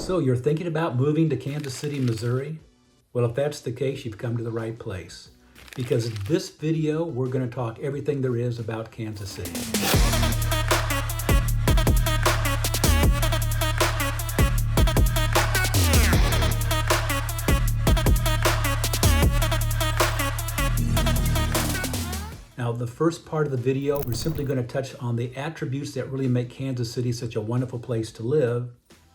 So you're thinking about moving to Kansas City, Missouri? Well, if that's the case, you've come to the right place. Because in this video, we're going to talk everything there is about Kansas City. Now, the first part of the video, we're simply going to touch on the attributes that really make Kansas City such a wonderful place to live.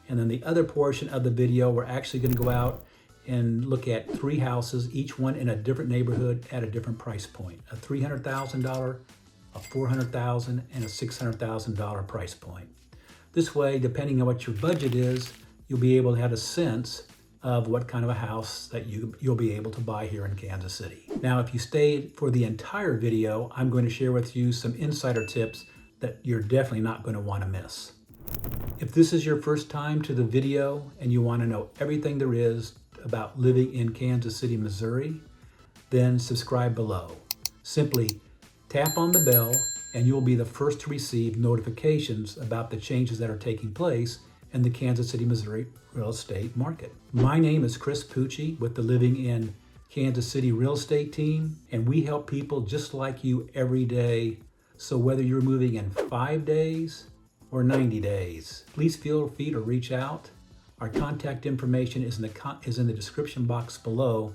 And then the other portion of the video, we're actually going to go out and look at 3 houses, each one in a different neighborhood at a different price point. A $300,000, a $400,000, and a $600,000 price point. This way, depending on what your budget is, you'll be able to have a sense of what kind of a house that you'll be able to buy here in Kansas City. Now, if you stayed for the entire video, I'm going to share with you some insider tips that you're definitely not going to want to miss. If this is your first time to the video and you want to know everything there is about living in Kansas City, Missouri, then subscribe below. Simply tap on the bell and you'll be the first to receive notifications about the changes that are taking place in the Kansas City, Missouri real estate market. My name is Chris Pucci with the Living in Kansas City real estate team, and we help people just like you every day. So whether you're moving in 5 days or 90 days, please feel free to reach out. Our contact information is in the description box below,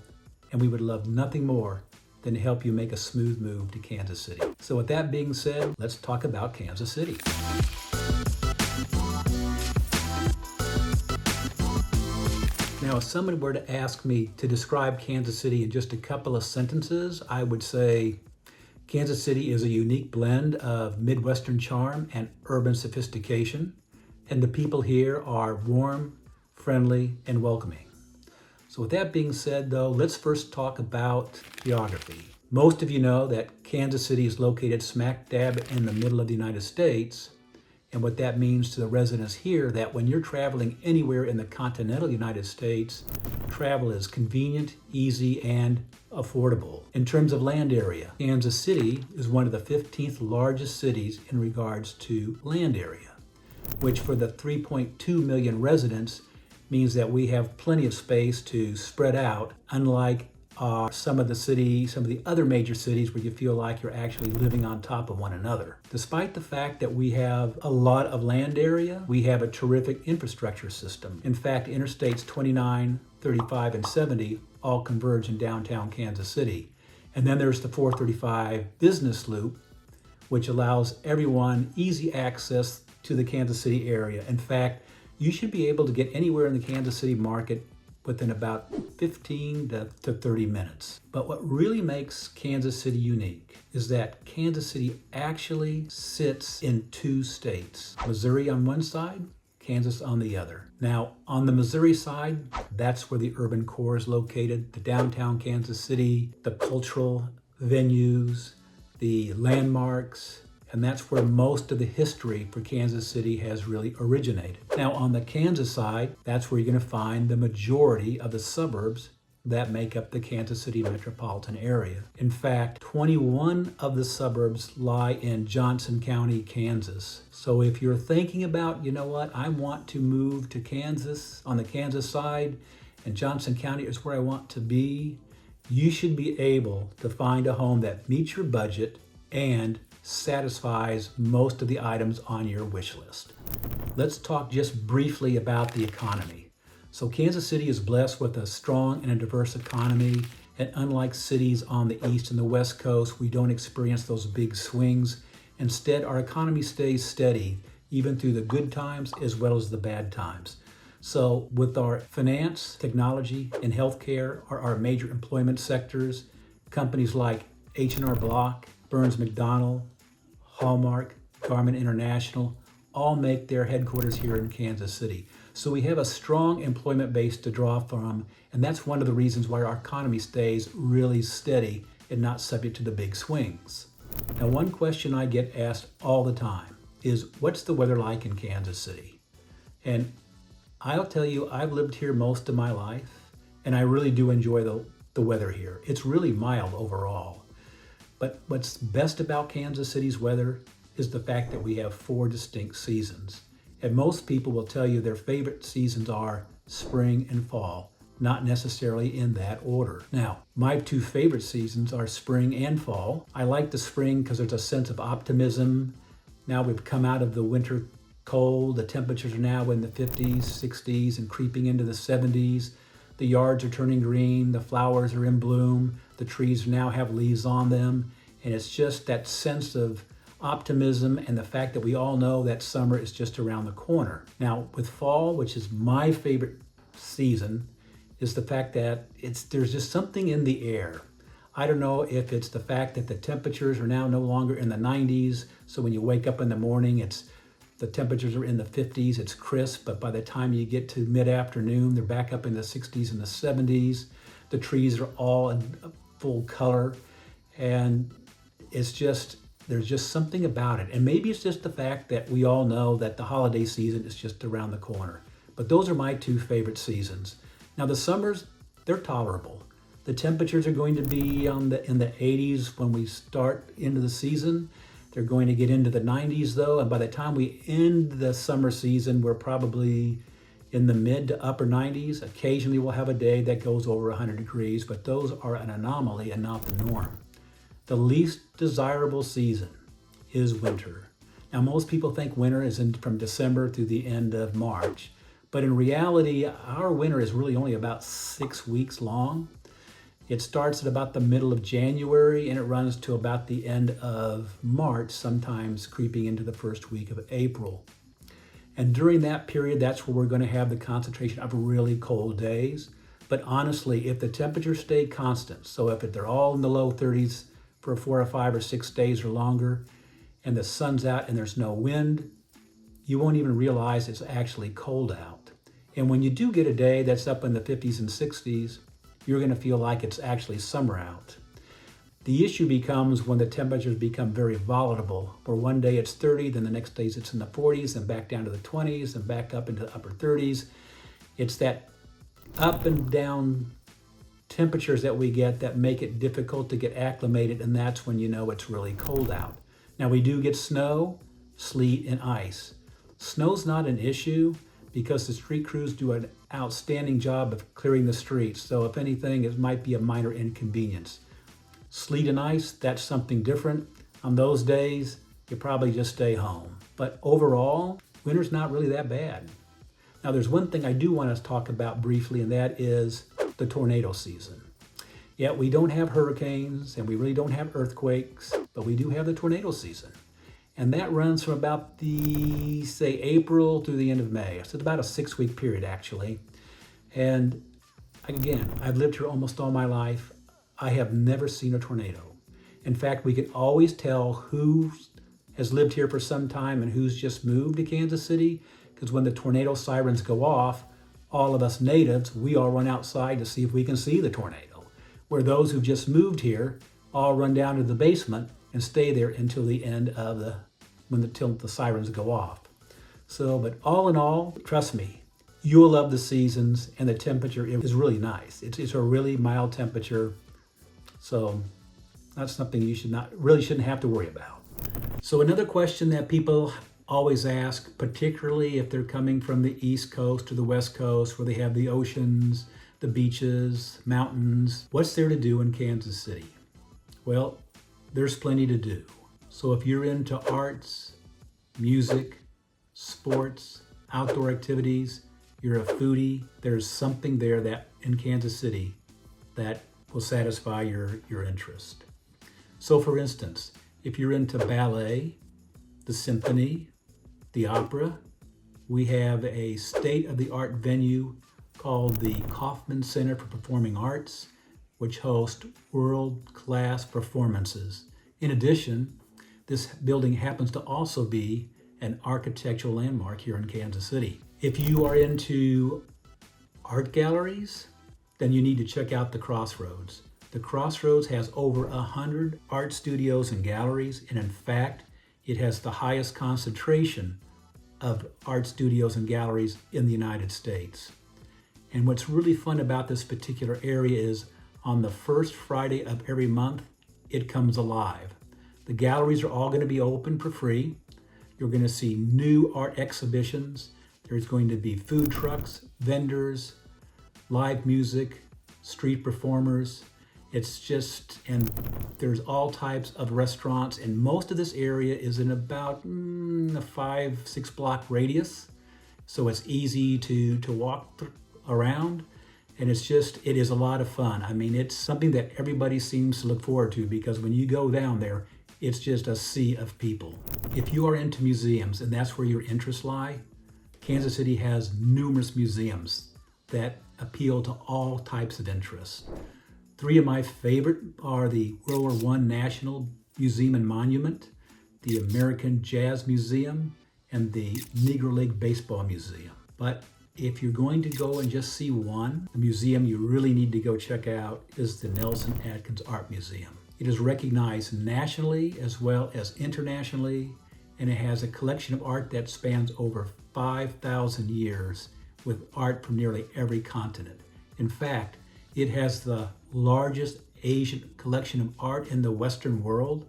and we would love nothing more than to help you make a smooth move to Kansas City. So with that being said, let's talk about Kansas City. Now, if someone were to ask me to describe Kansas City in just a couple of sentences, I would say Kansas City is a unique blend of Midwestern charm and urban sophistication, and the people here are warm, friendly, and welcoming. So with that being said, though, let's first talk about geography. Most of you know that Kansas City is located smack dab in the middle of the United States, and what that means to the residents here, that when you're traveling anywhere in the continental United States, travel is convenient, easy, and affordable. In terms of land area, Kansas City is one of the 15th largest cities in regards to land area, which for the 3.2 million residents means that we have plenty of space to spread out, unlike some of the other major cities where you feel like you're actually living on top of one another. Despite the fact that we have a lot of land area, we have a terrific infrastructure system. In fact, Interstates 29, 35, and 70 all converge in downtown Kansas City. And then there's the 435 business loop, which allows everyone easy access to the Kansas City area. In fact, you should be able to get anywhere in the Kansas City market within about 15 to 30 minutes. But what really makes Kansas City unique is that Kansas City actually sits in 2 states. Missouri on one side, Kansas on the other. Now, on the Missouri side, that's where the urban core is located, the downtown Kansas City, the cultural venues, the landmarks, and that's where most of the history for Kansas City has really originated. Now, on the Kansas side, that's where you're going to find the majority of the suburbs that make up the Kansas City metropolitan area. In fact, 21 of the suburbs lie in Johnson County, Kansas. So if you're thinking about, you know what, I want to move to Kansas, on the Kansas side, and Johnson County is where I want to be, you should be able to find a home that meets your budget and satisfies most of the items on your wish list. Let's talk just briefly about the economy. So Kansas City is blessed with a strong and a diverse economy, and unlike cities on the east and the west coast, we don't experience those big swings. Instead, our economy stays steady, even through the good times as well as the bad times. So with our finance, technology, and healthcare are our major employment sectors. Companies like H&R Block, Burns McDonnell, Hallmark, Garmin International, all make their headquarters here in Kansas City. So we have a strong employment base to draw from, and that's one of the reasons why our economy stays really steady and not subject to the big swings. Now, one question I get asked all the time is, what's the weather like in Kansas City? And I'll tell you, I've lived here most of my life, and I really do enjoy the weather here. It's really mild overall. But what's best about Kansas City's weather is the fact that we have 4 distinct seasons. And most people will tell you their favorite seasons are spring and fall, not necessarily in that order. Now, my two favorite seasons are spring and fall. I like the spring because there's a sense of optimism. Now we've come out of the winter cold. The temperatures are now in the 50s, 60s, and creeping into the 70s. The yards are turning green. The flowers are in bloom. The trees now have leaves on them. And it's just that sense of optimism and the fact that we all know that summer is just around the corner. Now, with fall, which is my favorite season, is the fact that there's just something in the air. I don't know if it's the fact that the temperatures are now no longer in the 90s, so when you wake up in the morning, the temperatures are in the 50s, it's crisp, but by the time you get to mid-afternoon, they're back up in the 60s and the 70s. The trees are all in full color, and there's just something about it. And maybe it's just the fact that we all know that the holiday season is just around the corner. But those are my two favorite seasons. Now the summers, they're tolerable. The temperatures are going to be in the 80s when we start into the season. They're going to get into the 90s though, and by the time we end the summer season, we're probably in the mid to upper 90s. Occasionally we'll have a day that goes over 100 degrees, but those are an anomaly and not the norm. The least desirable season is winter. Now most people think winter is from December through the end of March, but in reality, our winter is really only about 6 weeks long. It starts at about the middle of January and it runs to about the end of March, sometimes creeping into the first week of April. And during that period, that's where we're going to have the concentration of really cold days. But honestly, if the temperatures stay constant, so if they're all in the low 30s for 4 or 5 or 6 days or longer, and the sun's out and there's no wind, you won't even realize it's actually cold out. And when you do get a day that's up in the 50s and 60s, you're going to feel like it's actually summer out. The issue becomes when the temperatures become very volatile, where one day it's 30, then the next day it's in the 40s, and back down to the 20s, and back up into the upper 30s. It's that up and down temperatures that we get that make it difficult to get acclimated, and that's when you know it's really cold out. Now we do get snow, sleet, and ice. Snow's not an issue because the street crews do an outstanding job of clearing the streets. So if anything, it might be a minor inconvenience. Sleet and ice, that's something different. On those days, you probably just stay home. But overall, winter's not really that bad. Now there's one thing I do want to talk about briefly, and that is the tornado season. Yeah, we don't have hurricanes and we really don't have earthquakes, but we do have the tornado season. And that runs from about say April through the end of May. So it's about a 6-week period actually. And again, I've lived here almost all my life. I have never seen a tornado. In fact, we can always tell who has lived here for some time and who's just moved to Kansas City, because when the tornado sirens go off, all of us natives, we all run outside to see if we can see the tornado. Where those who've just moved here all run down to the basement and stay there until the end of till the sirens go off. So, but all in all, trust me, you'll love the seasons, and the temperature is really nice. It's a really mild temperature, so that's something you shouldn't have to worry about. So another question that people always ask, particularly if they're coming from the East Coast or the West Coast, where they have the oceans, the beaches, mountains, what's there to do in Kansas City? Well, there's plenty to do. So if you're into arts, music, sports, outdoor activities, you're a foodie, there's something there that in Kansas City that will satisfy your interest. So for instance, if you're into ballet, the symphony, the opera, we have a state-of-the-art venue called the Kauffman Center for Performing Arts, which hosts world-class performances. In addition, this building happens to also be an architectural landmark here in Kansas City. If you are into art galleries, then you need to check out the Crossroads. The Crossroads has over 100 art studios and galleries, and in fact, it has the highest concentration of art studios and galleries in the United States. And what's really fun about this particular area is on the first Friday of every month, it comes alive. The galleries are all going to be open for free. You're going to see new art exhibitions. There's going to be food trucks, vendors, live music, street performers. And there's all types of restaurants, and most of this area is in about a 5-6 block radius. So it's easy to walk around, and it is a lot of fun. I mean, it's something that everybody seems to look forward to, because when you go down there, it's just a sea of people. If you are into museums and that's where your interests lie, Kansas City has numerous museums that appeal to all types of interests. 3 of my favorite are the World War I National Museum and Monument, the American Jazz Museum, and the Negro League Baseball Museum. But if you're going to go and just see one, the museum you really need to go check out is the Nelson Atkins Art Museum. It is recognized nationally as well as internationally, and it has a collection of art that spans over 5,000 years with art from nearly every continent. In fact, it has the largest Asian collection of art in the Western world.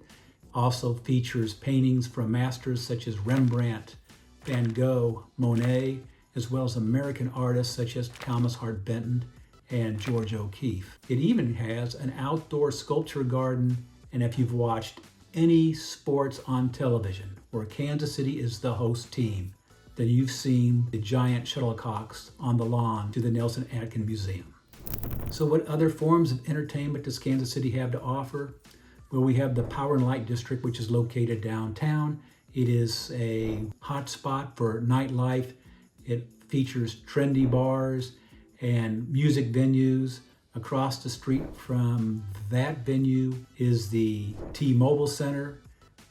Also features paintings from masters such as Rembrandt, Van Gogh, Monet, as well as American artists such as Thomas Hart Benton and George O'Keeffe. It even has an outdoor sculpture garden, and if you've watched any sports on television where Kansas City is the host team, then you've seen the giant shuttlecocks on the lawn to the Nelson Atkins Museum. So what other forms of entertainment does Kansas City have to offer? Well, we have the Power and Light District, which is located downtown. It is a hot spot for nightlife. It features trendy bars and music venues. Across the street from that venue is the T-Mobile Center,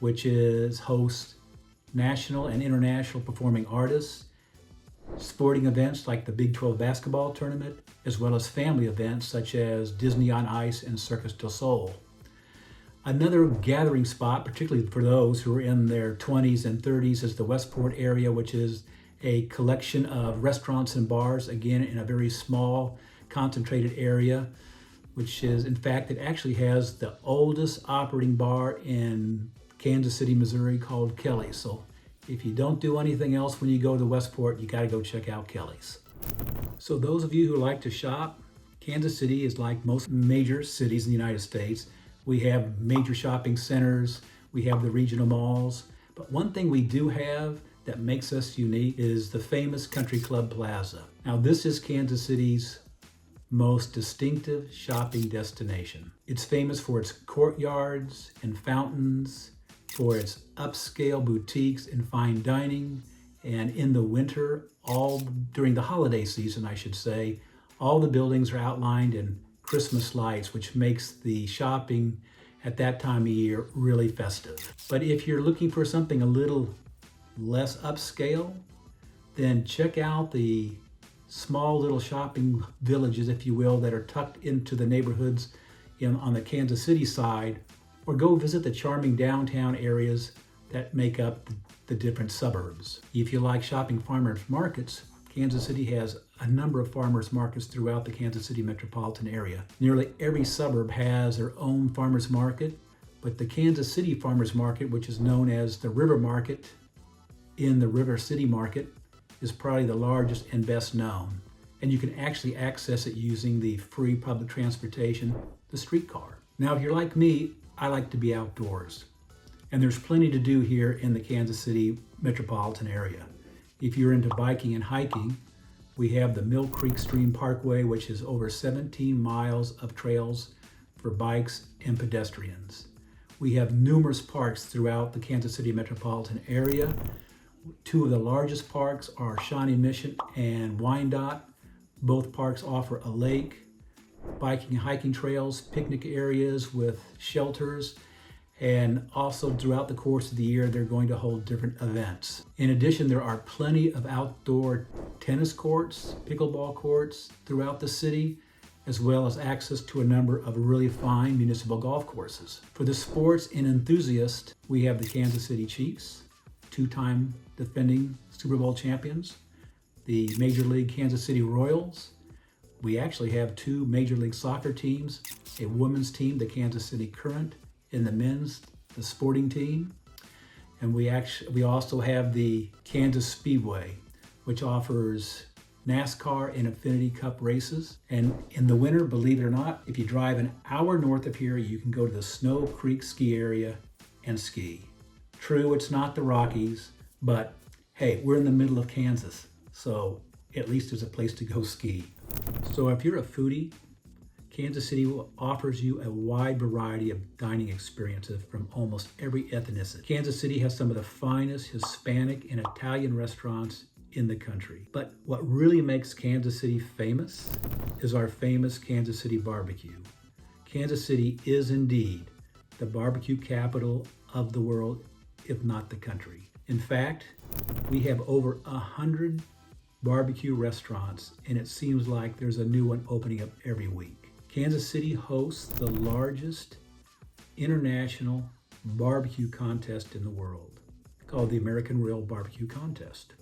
which hosts national and international performing artists, sporting events like the Big 12 basketball tournament, as well as family events such as Disney on Ice and Circus du Soleil. Another gathering spot, particularly for those who are in their 20s and 30s, is the Westport Area, which is a collection of restaurants and bars, again, in a very small, concentrated area, which is, in fact, it actually has the oldest operating bar in Kansas City, Missouri, called Kelly's. So if you don't do anything else when you go to Westport, you got to go check out Kelly's. So those of you who like to shop, Kansas City is like most major cities in the United States. We have major shopping centers, we have the regional malls, but one thing we do have that makes us unique is the famous Country Club Plaza. Now, this is Kansas City's most distinctive shopping destination. It's famous for its courtyards and fountains, for its upscale boutiques and fine dining, and in the winter, during the holiday season, I should say, all the buildings are outlined in Christmas lights, which makes the shopping at that time of year really festive. But if you're looking for something a little less upscale, then check out the small little shopping villages, if you will, that are tucked into the neighborhoods on the Kansas City side, or go visit the charming downtown areas that make up the different suburbs. If you like shopping farmers markets, Kansas City has a number of farmers markets throughout the Kansas City metropolitan area. Nearly every suburb has their own farmers market, but the Kansas City farmers market, which is known as the River Market in the River City Market, is probably the largest and best known. And you can actually access it using the free public transportation, the streetcar. Now, if you're like me, I like to be outdoors. And there's plenty to do here in the Kansas City metropolitan area. If you're into biking and hiking, we have the Mill Creek Stream Parkway, which is over 17 miles of trails for bikes and pedestrians. We have numerous parks throughout the Kansas City metropolitan area. 2 of the largest parks are Shawnee Mission and Wyandotte. Both parks offer a lake, biking and hiking trails, picnic areas with shelters, and also throughout the course of the year, they're going to hold different events. In addition, there are plenty of outdoor tennis courts, pickleball courts throughout the city, as well as access to a number of really fine municipal golf courses. For the sports and enthusiast, we have the Kansas City Chiefs, 2-time defending Super Bowl champions, the Major League Kansas City Royals. We actually have 2 Major League Soccer teams, a women's team, the Kansas City Current, and the men's, the Sporting team. And we also have the Kansas Speedway, which offers NASCAR and Infinity Cup races. And in the winter, believe it or not, if you drive an hour north of here, you can go to the Snow Creek ski area and ski. True, it's not the Rockies, but hey, we're in the middle of Kansas, so at least there's a place to go ski. So if you're a foodie, Kansas City offers you a wide variety of dining experiences from almost every ethnicity. Kansas City has some of the finest Hispanic and Italian restaurants in the country. But what really makes Kansas City famous is our famous Kansas City barbecue. Kansas City is indeed the barbecue capital of the world, if not the country. In fact, we have over 100 barbecue restaurants, and it seems like there's a new one opening up every week. Kansas City hosts the largest international barbecue contest in the world, called the American Royal Barbecue Contest.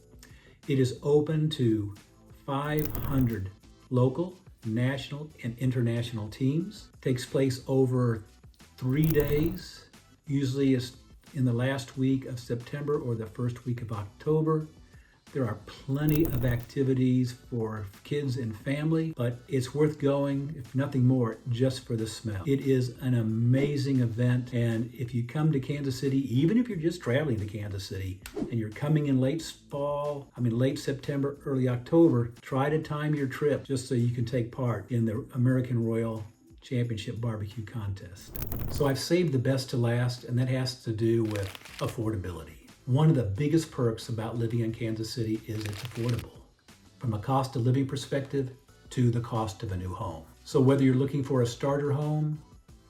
It is open to 500 local, national, and international teams. It takes place over 3 days, usually is in the last week of September or the first week of October. There are plenty of activities for kids and family, but it's worth going, if nothing more, just for the smell. It is an amazing event, and if you come to Kansas City, even if you're just traveling to Kansas City and you're coming in late September, early October, try to time your trip just so you can take part in the American Royal Championship Barbecue Contest. So I've saved the best to last, and that has to do with affordability. One of the biggest perks about living in Kansas City is it's affordable, from a cost of living perspective to the cost of a new home. So whether you're looking for a starter home,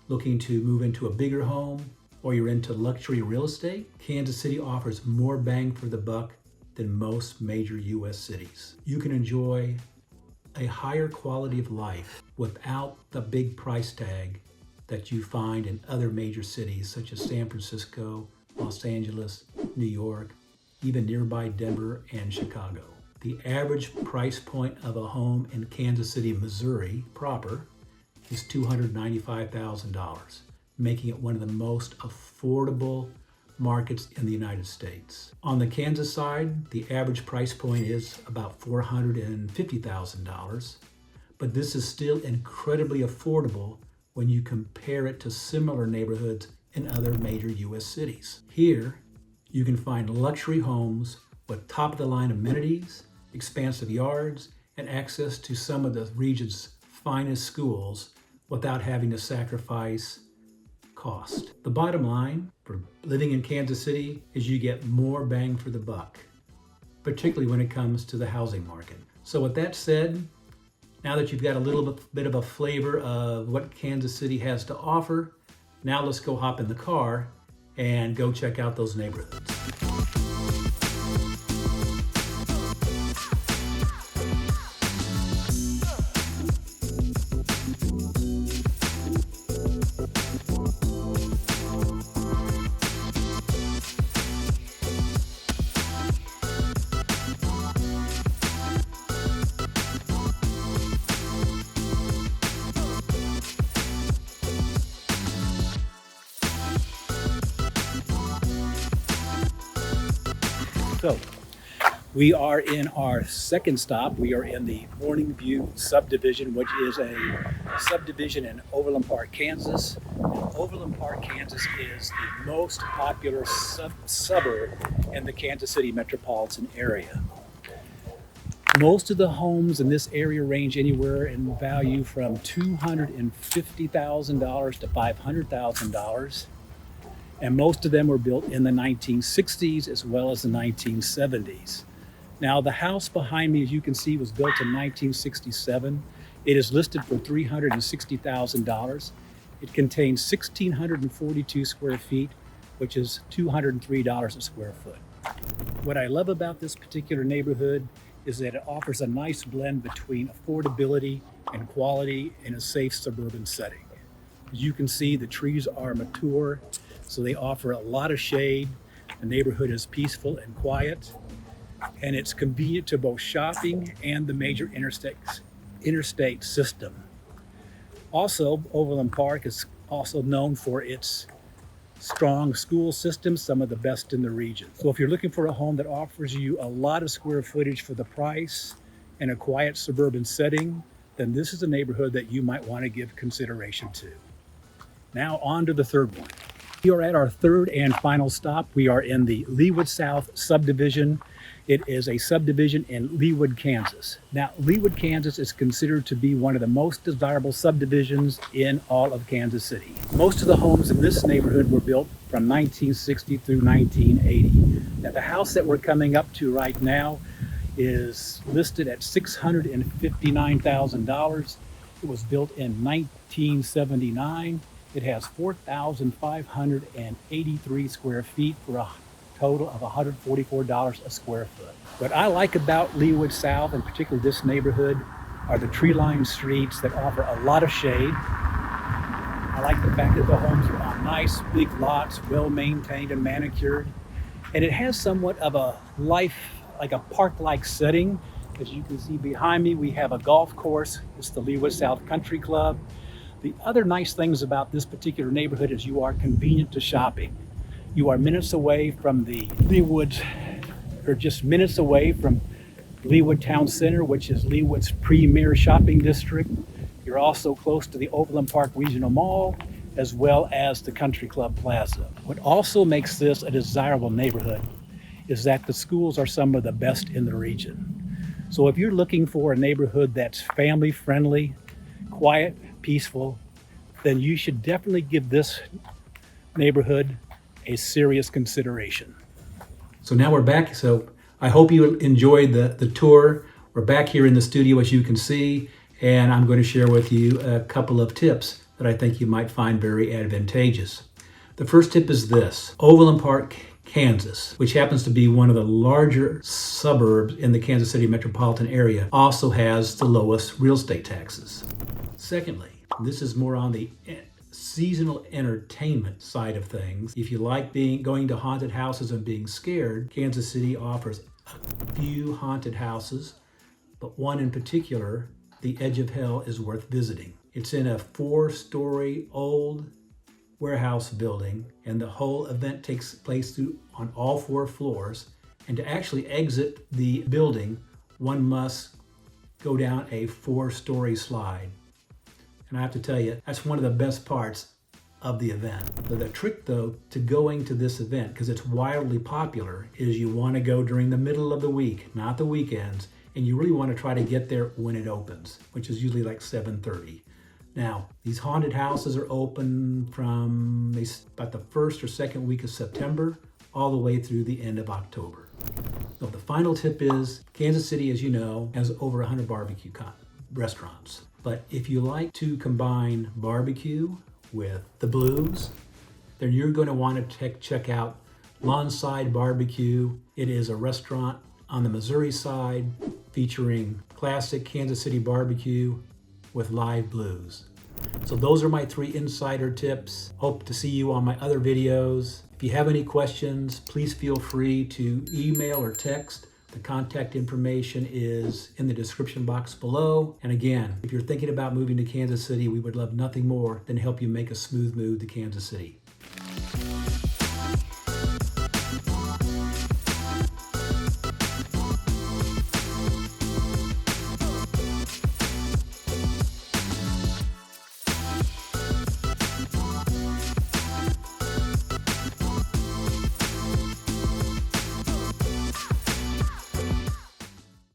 looking to move into a bigger home, or you're into luxury real estate, Kansas City offers more bang for the buck than most major U.S. cities. You can enjoy a higher quality of life without the big price tag that you find in other major cities such as San Francisco, Los Angeles, New York, even nearby Denver and Chicago. The average price point of a home in Kansas City, Missouri proper is $295,000, making it one of the most affordable markets in the United States. On the Kansas side, the average price point is about $450,000, but this is still incredibly affordable when you compare it to similar neighborhoods in other major U.S. cities. Here, you can find luxury homes with top-of-the-line amenities, expansive yards, and access to some of the region's finest schools without having to sacrifice cost. The bottom line for living in Kansas City is you get more bang for the buck, particularly when it comes to the housing market. So with that said, now that you've got a little bit of a flavor of what Kansas City has to offer, now let's go hop in the car and go check out those neighborhoods. So we are in our second stop. We are in the Morning View Subdivision, which is a subdivision in Overland Park, Kansas. And Overland Park, Kansas is the most popular suburb in the Kansas City metropolitan area. Most of the homes in this area range anywhere in value from $250,000 to $500,000. And most of them were built in the 1960s as well as the 1970s. Now, the house behind me, as you can see, was built in 1967. It is listed for $360,000. It contains 1,642 square feet, which is $203 a square foot. What I love about this particular neighborhood is that it offers a nice blend between affordability and quality in a safe suburban setting. As you can see, the trees are mature, so they offer a lot of shade. The neighborhood is peaceful and quiet, and it's convenient to both shopping and the major interstate system. Also, Overland Park is also known for its strong school system, some of the best in the region. So if you're looking for a home that offers you a lot of square footage for the price and a quiet suburban setting, then this is a neighborhood that you might want to give consideration to. Now on to the third one. We are at our third and final stop. We are in the Leawood South subdivision. It is a subdivision in Leawood, Kansas. Now, Leawood, Kansas is considered to be one of the most desirable subdivisions in all of Kansas City. Most of the homes in this neighborhood were built from 1960 through 1980. Now, the house that we're coming up to right now is listed at $659,000. It was built in 1979. It has 4,583 square feet for a total of $144 a square foot. What I like about Leawood South, in particular this neighborhood, are the tree-lined streets that offer a lot of shade. I like the fact that the homes are on nice big lots, well-maintained and manicured. And it has somewhat of a life, like a park-like setting. As you can see behind me, we have a golf course. It's the Leawood South Country Club. The other nice things about this particular neighborhood is you are convenient to shopping. You are minutes away from the Leawood, or just minutes away from Leawood Town Center, which is Leawood's premier shopping district. You're also close to the Overland Park Regional Mall, as well as the Country Club Plaza. What also makes this a desirable neighborhood is that the schools are some of the best in the region. So if you're looking for a neighborhood that's family friendly, quiet, peaceful, then you should definitely give this neighborhood a serious consideration. So now we're back. So I hope you enjoyed the tour. We're back here in the studio, as you can see, and I'm going to share with you a couple of tips that I think you might find very advantageous. The first tip is this: Overland Park, Kansas, which happens to be one of the larger suburbs in the Kansas City metropolitan area, also has the lowest real estate taxes. Secondly, this is more on the seasonal entertainment side of things. If you like going to haunted houses and being scared, Kansas City offers a few haunted houses, but one in particular, the Edge of Hell, is worth visiting. It's in a 4-story old warehouse building, and the whole event takes place on all 4 floors. And to actually exit the building, one must go down a 4-story slide. And I have to tell you, that's one of the best parts of the event. The trick, though, to going to this event, because it's wildly popular, is you want to go during the middle of the week, not the weekends, and you really want to try to get there when it opens, which is usually like 7:30. Now, these haunted houses are open from about the first or second week of September all the way through the end of October. So the final tip is, Kansas City, as you know, has over 100 barbecue restaurants. But if you like to combine barbecue with the blues, then you're going to want to check out Lawnside Barbecue. It is a restaurant on the Missouri side featuring classic Kansas City barbecue with live blues. So those are my 3 insider tips. Hope to see you on my other videos. If you have any questions, please feel free to email or text. The contact information is in the description box below. And again, if you're thinking about moving to Kansas City, we would love nothing more than help you make a smooth move to Kansas City.